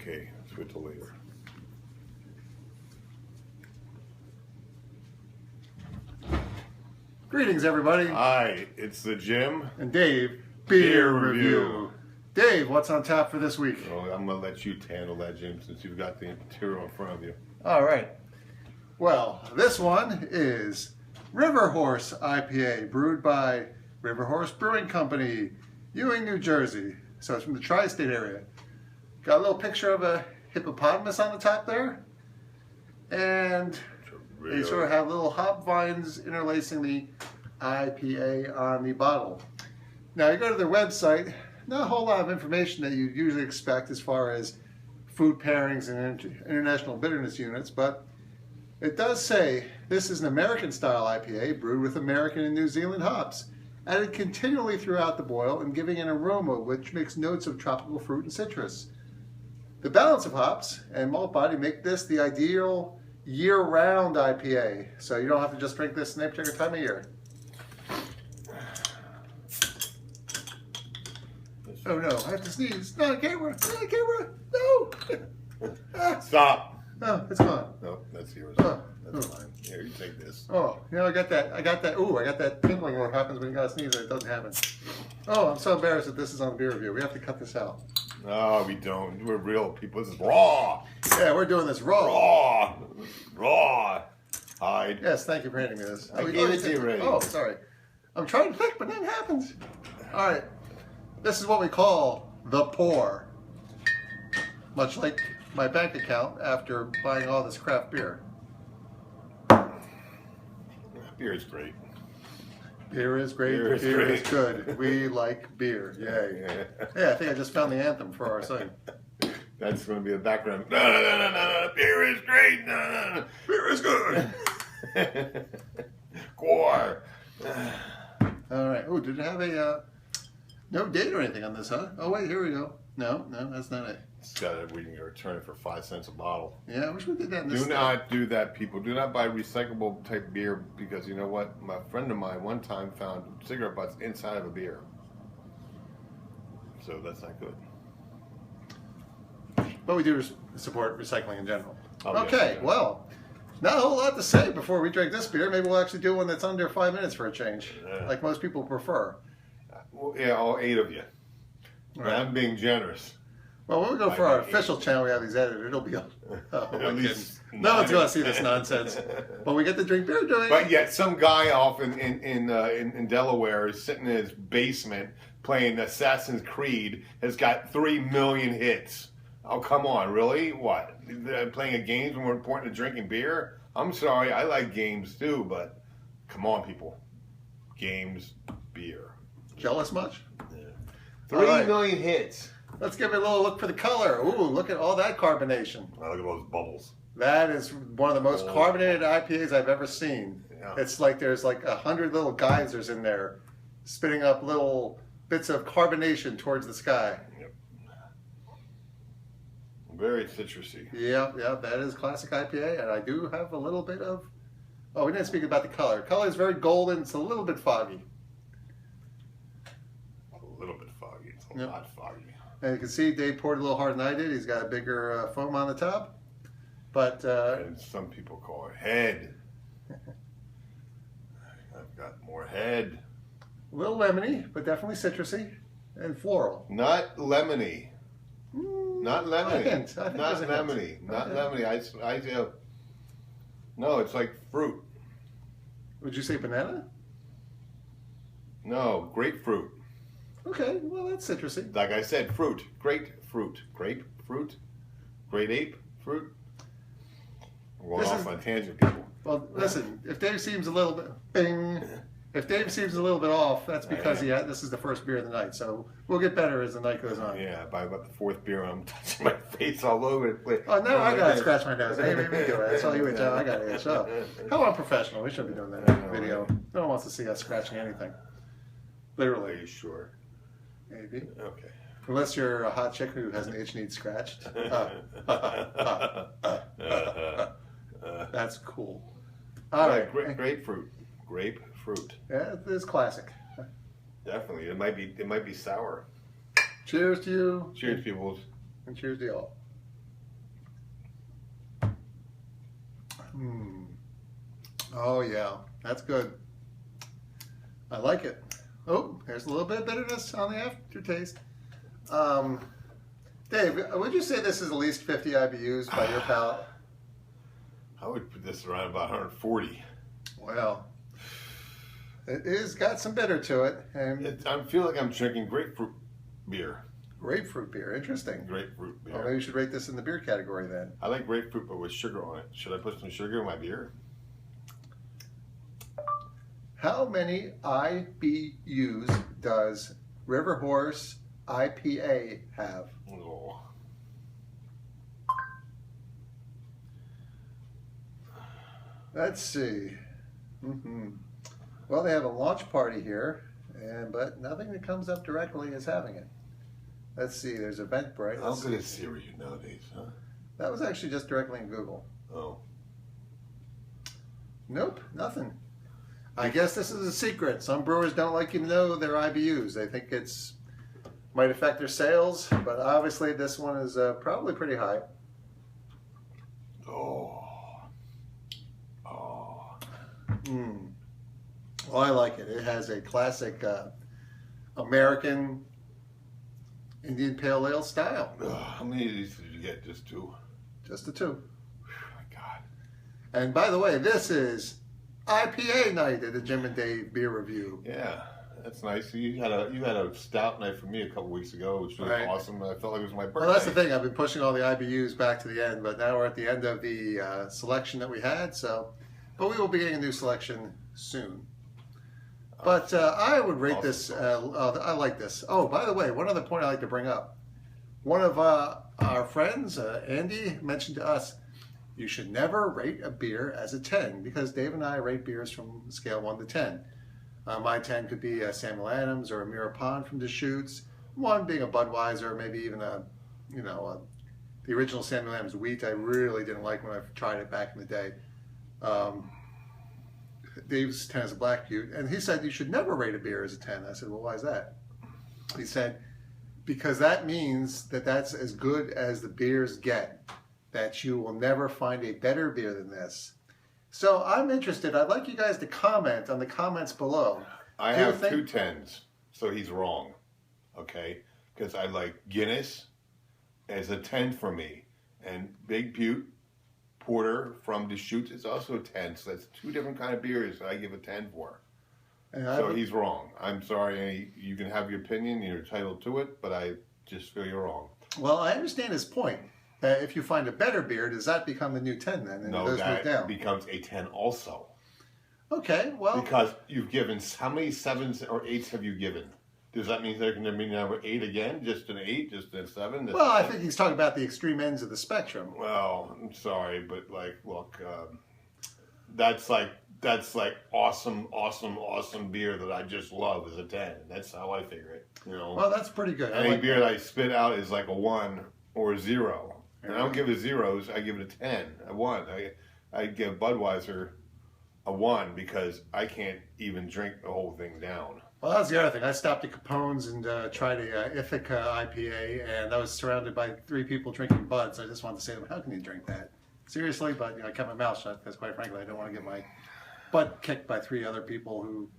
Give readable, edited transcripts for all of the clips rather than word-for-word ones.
Okay, let's wait till later. Greetings, everybody. Hi, it's the Jimm And Dave, Beer Review. Dave, what's on tap for this week? Well, I'm gonna let you handle that, Jimm, since you've got the material in front of you. All right. Well, this one is River Horse IPA, brewed by River Horse Brewing Company, Ewing, New Jersey. So it's from the tri-state area. Got a little picture of a hippopotamus on the top there. And they sort of have little hop vines interlacing the IPA on the bottle. Now you go to their website, not a whole lot of information that you'd usually expect as far as food pairings and international bitterness units, but it does say this is an American style IPA brewed with American and New Zealand hops, added continually throughout the boil and giving an aroma which makes notes of tropical fruit and citrus. The balance of hops and malt body make this the ideal year-round IPA, so you don't have to just drink this in any particular time of year. Oh no, I have to sneeze. No, camera, no! Stop! No, it's gone. No, that's yours. Oh. That's fine. Here, you take this. Oh, you know, I got that, ooh, I got that tingling that happens when you gotta sneeze and it doesn't happen. Oh, I'm so embarrassed that this is on the beer review. We have to cut this out. No, we don't. We're real people. This is raw. Yeah, we're doing this raw. Raw. Hide. Yes, thank you for handing me this. I gave it to you already. Oh, sorry. I'm trying to click, but nothing happens. All right. This is what we call the pour. Much like my bank account after buying all this craft beer. Beer is great. Beer is great. Beer is good. We like beer. Yay. Yeah, I think I just found the anthem for our site. That's going to be the background. No. Beer is great. No. Beer is good. Gore. All right. Oh, did it have a no date or anything on this, huh? Oh, wait, here we go. No, that's not it. It's got it. We can return it for 5 cents a bottle. Yeah, I wish we did that in this Do not do that, people. Do not buy recyclable type beer because you know what? My friend of mine one time found cigarette butts inside of a beer. So that's not good. But we do support recycling in general. Oh, okay, yes, well, not a whole lot to say before we drink this beer. Maybe we'll actually do one that's under 5 minutes for a change, like most people prefer. Well, yeah, all 8 of you. Right. I'm being generous. Well, when we go for our official channel, we have these edited. It'll be At least no one's going to see this nonsense. But we get to drink beer doing it. But yet, some guy off in Delaware is sitting in his basement playing Assassin's Creed. Has got 3 million hits. Oh, come on, really? What? Playing a games when we're important to drinking beer? I'm sorry, I like games too, but come on, people. Games, beer. Jealous much? Yeah. 3 million hits. Let's give it a little look for the color. Ooh, look at all that carbonation. Oh, look at those bubbles. That is one of the most carbonated IPAs I've ever seen. Yeah. It's like there's like 100 little geysers in there spitting up little bits of carbonation towards the sky. Yep. Very citrusy. Yeah, that is classic IPA, and I do have a little bit of... Oh, we didn't speak about the color. Color is very golden. It's a little bit foggy. A little bit foggy. It's a lot foggy. And you can see Dave poured a little harder than I did. He's got a bigger foam on the top. But and some people call it head. I've got more head. A little lemony, but definitely citrusy and floral. Not lemony. Not lemony. Hint. I think Not there's a hint. lemony. Not lemony. I no, it's like fruit. Would you say banana? No, grapefruit. Okay, well that's citrusy. Like I said, fruit. Grapefruit. Grapefruit. Great ape fruit. We're going off on a tangent, people. Well, listen, if Dave seems a little bit bing, if Dave seems a little bit off, that's because this is the first beer of the night. So we'll get better as the night goes on. Yeah, by about the 4th beer, I'm touching my face all over the place. Oh, no, I gotta scratch my nose. Hey, maybe do it. That's all you would tell. I gotta itch up. How unprofessional. We shouldn't be doing that in a video. No one wants to see us scratching anything. Are Literally. you sure? Maybe. Okay. Unless you're a hot chick who has an itch needs scratched. That's cool. All right. Grapefruit. Grapefruit. Yeah, it is classic. Definitely. It might be sour. Cheers to you. Cheers, people. And cheers to y'all. Oh yeah, that's good. I like it. Oh, there's a little bit of bitterness on the aftertaste. Dave, would you say this is at least 50 IBUs by your palate? I would put this around about 140. Well, it is got some bitter to it, and I feel like I'm drinking grapefruit beer. grapefruit beer. Interesting. Grapefruit beer. Well, maybe you should rate this in the beer category then. I like grapefruit, but with sugar on it. Should I put some sugar in my beer? How many IBUs does River Horse IPA have? Oh. Let's see. Well, they have a launch party here, but nothing that comes up directly is having it. Let's see. There's Eventbrite. How good is Siri nowadays, huh? That was actually just directly in Google. Oh. Nope, nothing. I guess this is a secret. Some brewers don't like you to know their IBUs. They think it's might affect their sales, but obviously this one is probably pretty high. Oh. Well, I like it. It has a classic American Indian Pale Ale style. How many of these did you get? Just two? Just the two. My God. And by the way, this is IPA night at the Jimm and Dave beer review. Yeah, that's nice. You had a stout night for me a couple weeks ago, which was awesome. I felt like it was my birthday. Well, that's the thing. I've been pushing all the IBUs back to the end, but now we're at the end of the selection that we had. But we will be getting a new selection soon. But I would rate this. I like this. Oh, by the way, one other point I'd like to bring up. One of our friends, Andy, mentioned to us, you should never rate a beer as a 10 because Dave and I rate beers from scale 1 to 10. My 10 could be a Samuel Adams or a Mirror Pond from Deschutes. 1 being a Budweiser, maybe even the original Samuel Adams wheat. I really didn't like when I tried it back in the day. Dave's 10 is a Black Butte, and he said you should never rate a beer as a 10. I said, well, why is that? He said, because that means that that's as good as the beers get, that you will never find a better beer than this. So I'm interested. I'd like you guys to comment on the comments below. I have 2 10s, so he's wrong, okay? Because I like Guinness as a 10 for me, and Big Butte Porter from Deschutes is also a 10, so that's 2 different kind of beers that I give a 10 for. So he's wrong. I'm sorry. You can have your opinion. You're entitled to it, but I just feel you're wrong. Well, I understand his point. If you find a better beer, does that become the new 10 then? And No, that becomes a 10 also. Okay, well. Because you've given, how many 7s or 8s have you given? Does that mean they're going to be number 8 again? Just an 8? Just a 7? Well, I think he's talking about the extreme ends of the spectrum. Well, I'm sorry, but look, that's like awesome beer that I just love as a 10. That's how I figure it. Well, that's pretty good. Any beer that I spit out is like a 1 or a 0. And I don't give it zeros. I give it a 10, a 1. I give Budweiser a 1 because I can't even drink the whole thing down. Well, that's the other thing. I stopped at Capone's and tried a Ithaca IPA, and I was surrounded by 3 people drinking Buds. I just wanted to say to them, how can you drink that? Seriously? But I kept my mouth shut because, quite frankly, I don't want to get my butt kicked by 3 other people who,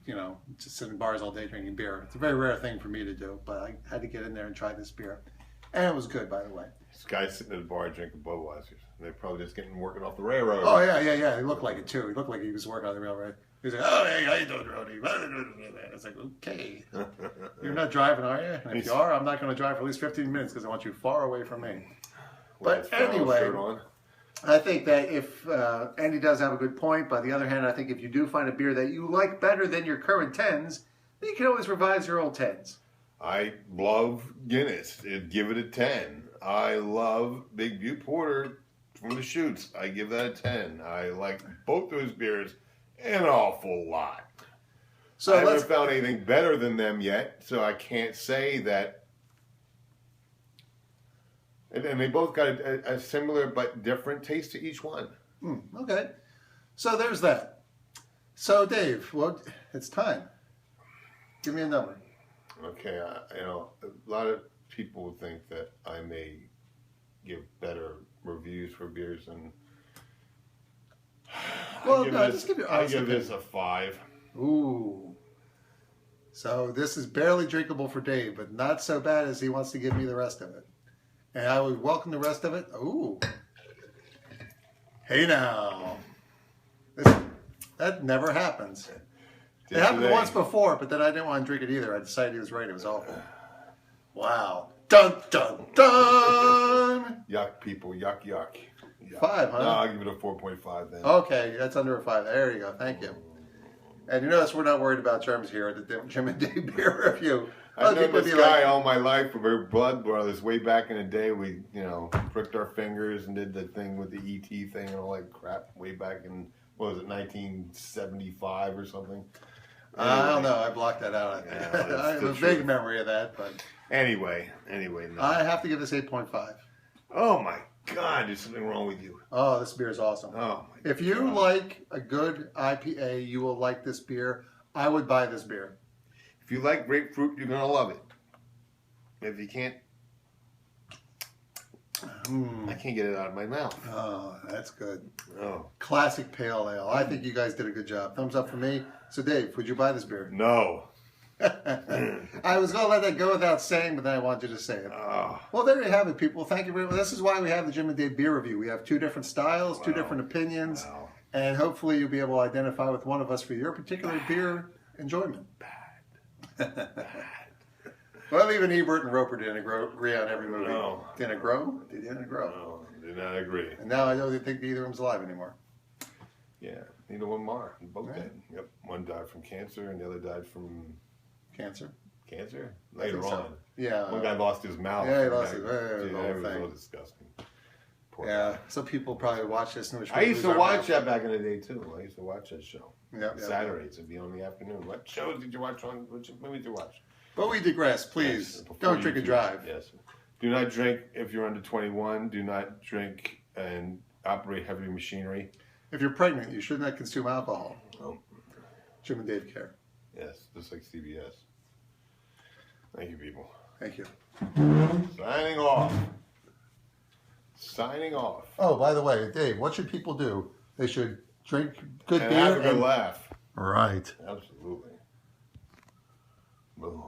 just sit in bars all day drinking beer. It's a very rare thing for me to do, but I had to get in there and try this beer. And it was good, by the way. This guy's sitting at a bar drinking Budweisers. They're probably just working off the railroad. Oh, yeah. He looked like it, too. He looked like he was working on the railroad. He was like, oh, hey, how you doing, Rody? I was like, okay. You're not driving, are you? And if you are, I'm not going to drive for at least 15 minutes because I want you far away from me. But anyway, I think that if Andy does have a good point, by the other hand, I think if you do find a beer that you like better than your current 10s, then you can always revise your old 10s. I love Guinness. Give it a 10. I love Big Butte Porter from the Shoots. I give that a 10. I like both those beers an awful lot. So I haven't found anything better than them yet, so I can't say that. And they both got a similar but different taste to each one. Okay. So there's that. So Dave, well, it's time. Give me a number. Okay, a lot of people think that I may give better reviews for beers, and Well, no, just give your I honest give opinion. this a 5. Ooh. So this is barely drinkable for Dave, but not so bad as he wants to give me the rest of it. And I would welcome the rest of it. Ooh. Hey now. That never happens. It happened once before, but then I didn't want to drink it either. I decided he was right. It was awful. Wow. Dun, dun, dun! Yuck, people. Yuck, yuck. 5, huh? No, I'll give it a 4.5 then. Okay, that's under a 5. There you go. Thank you. And you notice we're not worried about germs here at the Jimm and Dave beer review. I've known this guy all my life. We're blood brothers. Way back in the day, we, pricked our fingers and did the thing with the ET thing and all that crap. Way back in, what was it, 1975 or something? I don't know. I blocked that out. Yeah, I have a vague memory of that, but Anyway, no. I have to give this 8.5. Oh my God, there's something wrong with you. Oh, this beer is awesome. Oh my If you like a good IPA, you will like this beer. I would buy this beer. If you like grapefruit, you're gonna love it. If you can't, I can't get it out of my mouth. Oh, that's good. Oh Classic pale ale. I think you guys did a good job. Thumbs up for me. So, Dave, would you buy this beer? no. I was going to let that go without saying, but then I wanted you to say it. Oh, Well, there you have it, people. Thank you very much. This is why we have the Jimm and Dave beer review. We have 2 different styles, 2 different opinions, wow. and hopefully you'll be able to identify with one of us for your particular beer enjoyment. Well, even Ebert and Roper didn't agree on every movie. No. Didn't agree? They didn't agree. No, did not agree. And now I don't think either of them's alive anymore. Yeah, neither one more. Both Right. dead. Yep, one died from cancer and the other died from Cancer? cancer I later think so. on. Yeah. One guy lost his mouth. Yeah, he lost his- Dude, the that whole was thing. so disgusting. Poor Yeah. guy. Some people probably watch this and wish I we used lose to our watch mouth. that back in the day too. I used to watch that show. Yep, yep. Saturdays, it'd be on the afternoon. What shows did you watch on? Which movies did you watch? But we digress. Please, Yes, before don't drink you and drive. Yes. Do not drink if you're under 21. Do not drink and operate heavy machinery. If you're pregnant, you should not consume alcohol. Oh, Jimm and Dave care. yes, just like CBS. Thank you, people. Thank you. Signing off. Signing off. Oh, by the way, Dave, what should people do? They should drink good And beer have a good laugh. Right. Absolutely. Boom.